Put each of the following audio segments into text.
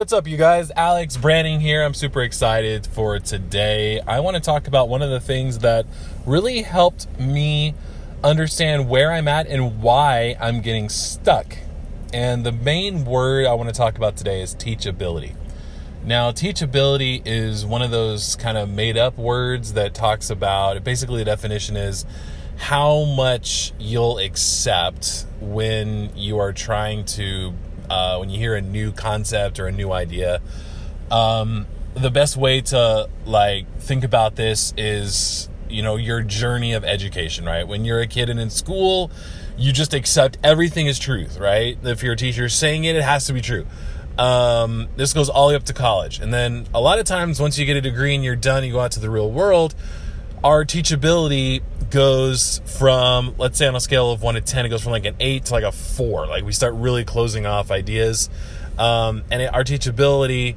What's up, you guys? Alex Branning here. I'm super excited for today. I want to talk about one of the things that really helped me understand where I'm at and why I'm getting stuck. And the main word I want to talk about today is teachability. Now, teachability is one of those kind of made up words that talks about, basically the definition is how much you'll accept when you are trying to when you hear a new concept or a new idea. The best way to think about this is, your journey of education, right? When you're a kid and in school, you just accept everything is truth, right? If your teacher's saying it, it has to be true. This goes all the way up to college. And then a lot of times once you get a degree and you're done, you go out to the real world, our teachability goes from, let's say on a scale of 1 to 10, it goes from an 8 to a 4. We start really closing off ideas. Our teachability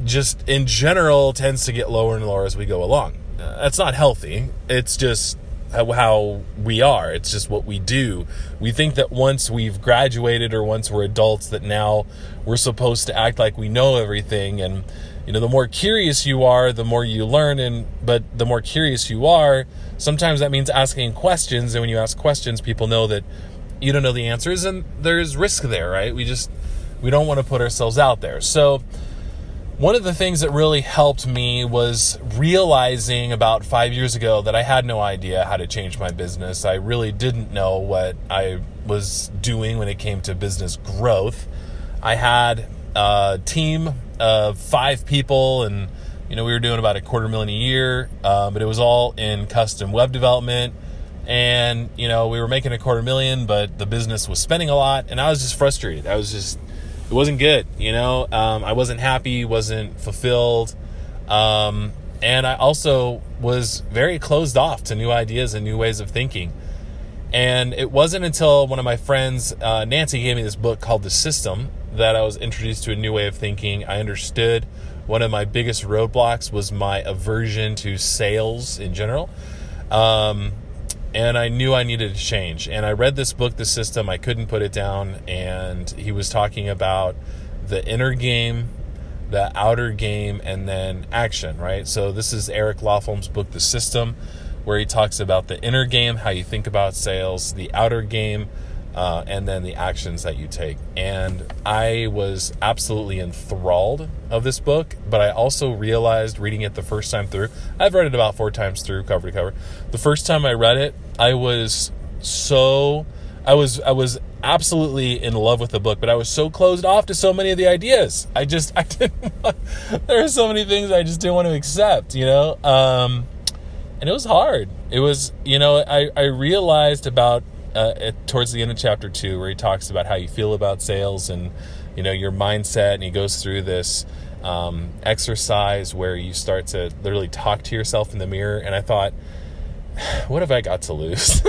just in general tends to get lower and lower as we go along. That's not healthy. It's just how we are. It's just what we do. We think that once we've graduated or once we're adults that now we're supposed to act like we know everything. And the more curious you are, the more you learn. But the more curious you are, sometimes that means asking questions. And when you ask questions, people know that you don't know the answers, and there's risk there, right? We don't want to put ourselves out there. So one of the things that really helped me was realizing about 5 years ago that I had no idea how to change my business. I really didn't know what I was doing when it came to business growth. I had a team of 5 people, and we were doing about $250,000 a year, but it was all in custom web development. And we were making $250,000, but the business was spending a lot, and I was just frustrated. It wasn't good, I wasn't happy, wasn't fulfilled. And I also was very closed off to new ideas and new ways of thinking. And it wasn't until one of my friends, Nancy, gave me this book called The System that I was introduced to a new way of thinking. I understood one of my biggest roadblocks was my aversion to sales in general. And I knew I needed to change. And I read this book, The System. I couldn't put it down. And he was talking about the inner game, the outer game, and then action, right? So this is Eric Lofholm's book, The System, where he talks about the inner game, how you think about sales, the outer game, and then the actions that you take. And I was absolutely enthralled of this book, but I also realized reading it the first time through, I've read it about 4 times through, cover to cover. The first time I read it, I was absolutely in love with the book, but I was so closed off to so many of the ideas. I didn't there are so many things I just didn't want to accept, and it was hard. It was, I realized about towards the end of chapter 2, where he talks about how you feel about sales and your mindset, and he goes through this exercise where you start to literally talk to yourself in the mirror. And I thought, what have I got to lose?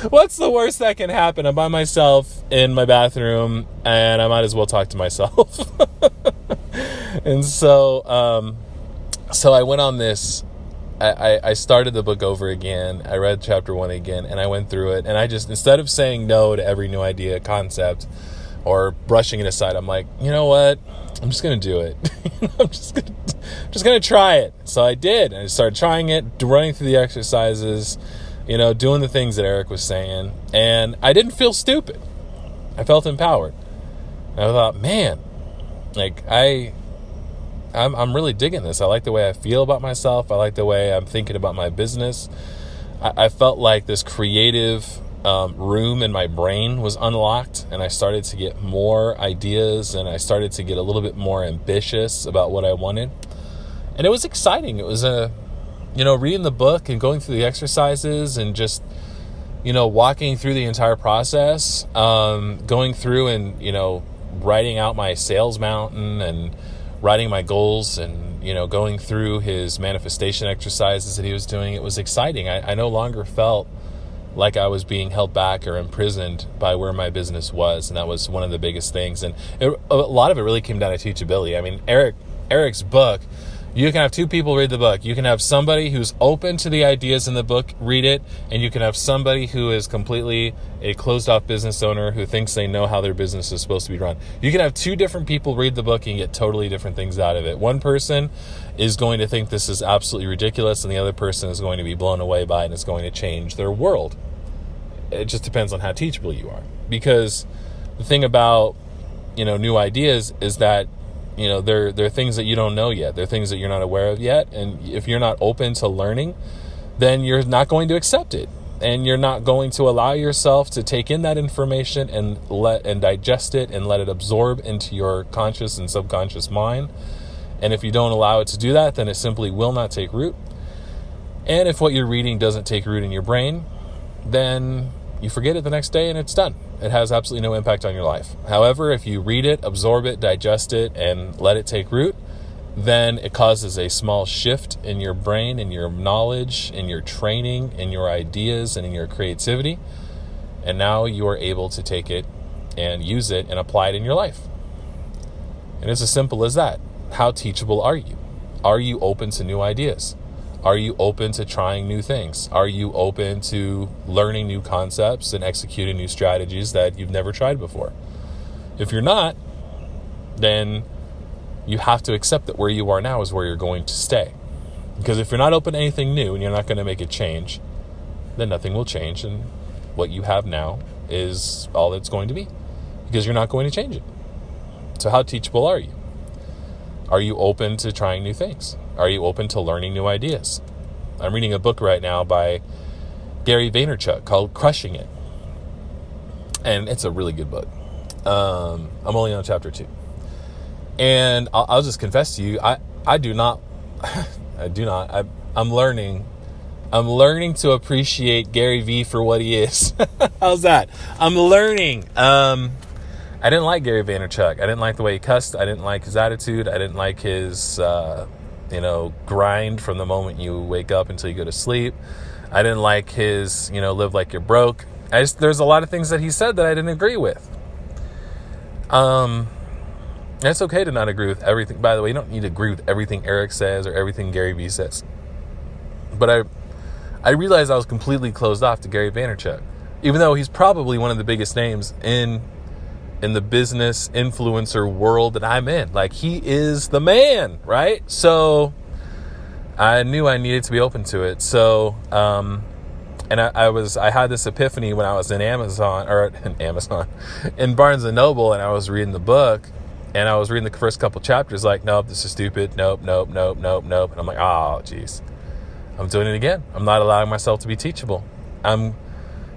What's the worst that can happen? I'm by myself in my bathroom, and I might as well talk to myself. And so I went on this. I started the book over again. I read chapter 1 again, and I went through it. And I just, instead of saying no to every new idea, concept, or brushing it aside, I'm like, you know what? I'm just going to do it. I'm just going to try it. So I did. And I started trying it, running through the exercises, doing the things that Eric was saying. And I didn't feel stupid. I felt empowered. And I thought, man, I'm really digging this. I like the way I feel about myself. I like the way I'm thinking about my business. I felt like this creative room in my brain was unlocked, and I started to get more ideas, and I started to get a little bit more ambitious about what I wanted. And it was exciting. It was reading the book and going through the exercises and just, walking through the entire process, going through and, writing out my sales mountain and writing my goals and, going through his manifestation exercises that he was doing. It was exciting. I no longer felt like I was being held back or imprisoned by where my business was. And that was one of the biggest things. And a lot of it really came down to teachability. I mean, Eric's book You can have two people read the book. You can have somebody who's open to the ideas in the book, read it, and you can have somebody who is completely a closed-off business owner who thinks they know how their business is supposed to be run. You can have two different people read the book and get totally different things out of it. One person is going to think this is absolutely ridiculous, and the other person is going to be blown away by it, and it's going to change their world. It just depends on how teachable you are. Because the thing about, new ideas is that there are things that you don't know yet. There are things that you're not aware of yet. And if you're not open to learning, then you're not going to accept it. And you're not going to allow yourself to take in that information and digest it and let it absorb into your conscious and subconscious mind. And if you don't allow it to do that, then it simply will not take root. And if what you're reading doesn't take root in your brain, then you forget it the next day and it's done. It has absolutely no impact on your life. However, if you read it, absorb it, digest it, and let it take root, then it causes a small shift in your brain, in your knowledge, in your training, in your ideas, and in your creativity. And now you are able to take it and use it and apply it in your life. And it's as simple as that. How teachable are you? Are you open to new ideas? Are you open to trying new things? Are you open to learning new concepts and executing new strategies that you've never tried before? If you're not, then you have to accept that where you are now is where you're going to stay. Because if you're not open to anything new and you're not going to make it change, then nothing will change. And what you have now is all it's going to be. Because you're not going to change it. So how teachable are you? Are you open to trying new things? Are you open to learning new ideas? I'm reading a book right now by Gary Vaynerchuk called Crushing It. And it's a really good book. I'm only on chapter 2. And I'll just confess to you, I do not, I'm learning to appreciate Gary V for what he is. How's that? I'm learning. I didn't like Gary Vaynerchuk. I didn't like the way he cussed. I didn't like his attitude. I didn't like his, grind from the moment you wake up until you go to sleep. I didn't like his, live like you're broke. There's a lot of things that he said that I didn't agree with. It's okay to not agree with everything. By the way, you don't need to agree with everything Eric says or everything Gary Vee says. But I realized I was completely closed off to Gary Vaynerchuk, even though he's probably one of the biggest names in the business influencer world that I'm in. Like, he is the man, right? So I knew I needed to be open to it. So, and I had this epiphany when I was in Barnes and Noble, and I was reading the book, and I was reading the first couple chapters, like, nope, this is stupid. Nope. And I'm like, oh, geez, I'm doing it again. I'm not allowing myself to be teachable. I'm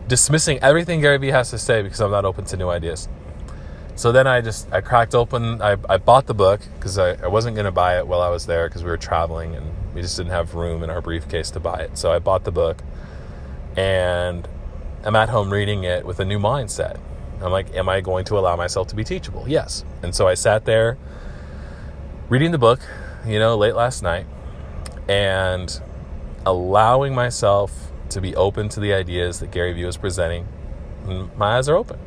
dismissing everything Gary Vee has to say because I'm not open to new ideas. So then I cracked open, I bought the book because I wasn't going to buy it while I was there because we were traveling and we just didn't have room in our briefcase to buy it. So I bought the book and I'm at home reading it with a new mindset. I'm like, am I going to allow myself to be teachable? Yes. And so I sat there reading the book, late last night, and allowing myself to be open to the ideas that Gary Vee was presenting. And my eyes are open.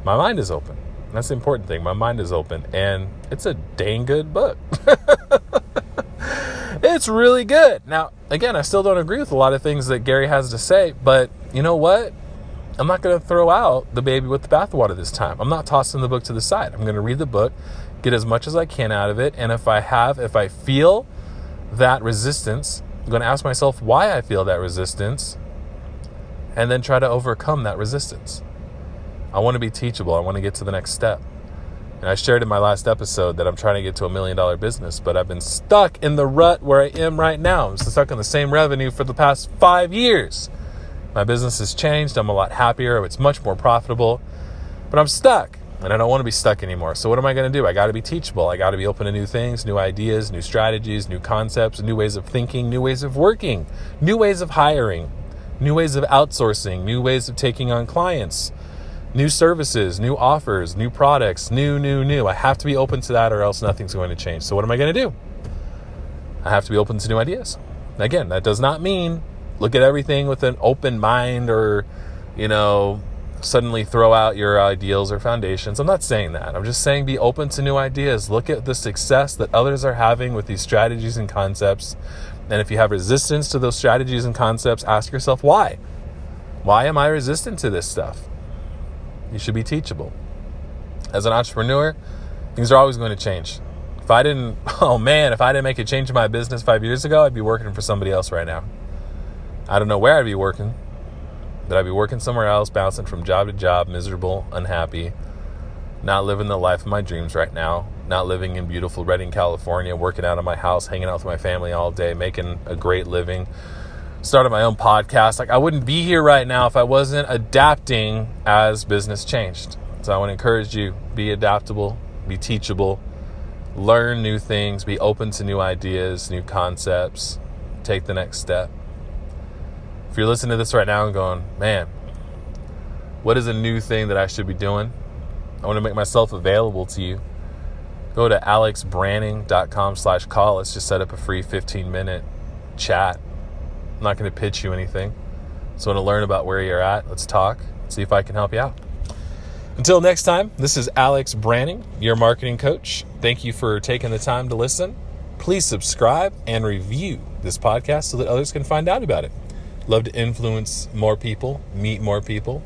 My mind is open. That's the important thing. My mind is open, and it's a dang good book. It's really good. Now, again, I still don't agree with a lot of things that Gary has to say, but you know what? I'm not going to throw out the baby with the bathwater this time. I'm not tossing the book to the side. I'm going to read the book, get as much as I can out of it, and if I feel that resistance, I'm going to ask myself why I feel that resistance, and then try to overcome that resistance. I want to be teachable. I want to get to the next step. And I shared in my last episode that I'm trying to get to $1 million business, but I've been stuck in the rut where I am right now. I'm stuck on the same revenue for the past 5 years. My business has changed. I'm a lot happier. It's much more profitable, but I'm stuck and I don't want to be stuck anymore. So what am I going to do? I got to be teachable. I got to be open to new things, new ideas, new strategies, new concepts, new ways of thinking, new ways of working, new ways of hiring, new ways of outsourcing, new ways of taking on clients, new services, new offers, new products, new. I have to be open to that or else nothing's going to change. So what am I going to do? I have to be open to new ideas. Again, that does not mean look at everything with an open mind or, suddenly throw out your ideals or foundations. I'm not saying that. I'm just saying be open to new ideas. Look at the success that others are having with these strategies and concepts. And if you have resistance to those strategies and concepts, ask yourself why. Why am I resistant to this stuff? You should be teachable. As an entrepreneur, things are always going to change. If I didn't make a change in my business 5 years ago, I'd be working for somebody else right now. I don't know where I'd be working, but I'd be working somewhere else, bouncing from job to job, miserable, unhappy, not living the life of my dreams right now, not living in beautiful Redding, California, working out of my house, hanging out with my family all day, making a great living, started my own podcast. Like, I wouldn't be here right now if I wasn't adapting as business changed. So I want to encourage you, be adaptable, be teachable, learn new things, be open to new ideas, new concepts, take the next step. If you're listening to this right now and going, man, what is a new thing that I should be doing? I want to make myself available to you. Go to alexbranning.com/call. Let's just set up a free 15-minute chat. I'm not going to pitch you anything. Just want to learn about where you're at. Let's talk. See if I can help you out. Until next time, this is Alex Branning, your marketing coach. Thank you for taking the time to listen. Please subscribe and review this podcast so that others can find out about it. Love to influence more people, meet more people.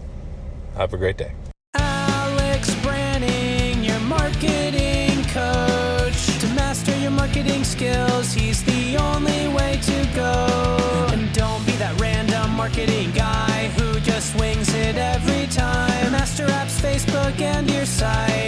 Have a great day. Alex Branning, your marketing coach. To master your marketing skills, he's the only way to go. And don't be that random marketing guy who just wings it every time. Master apps, Facebook, and your site.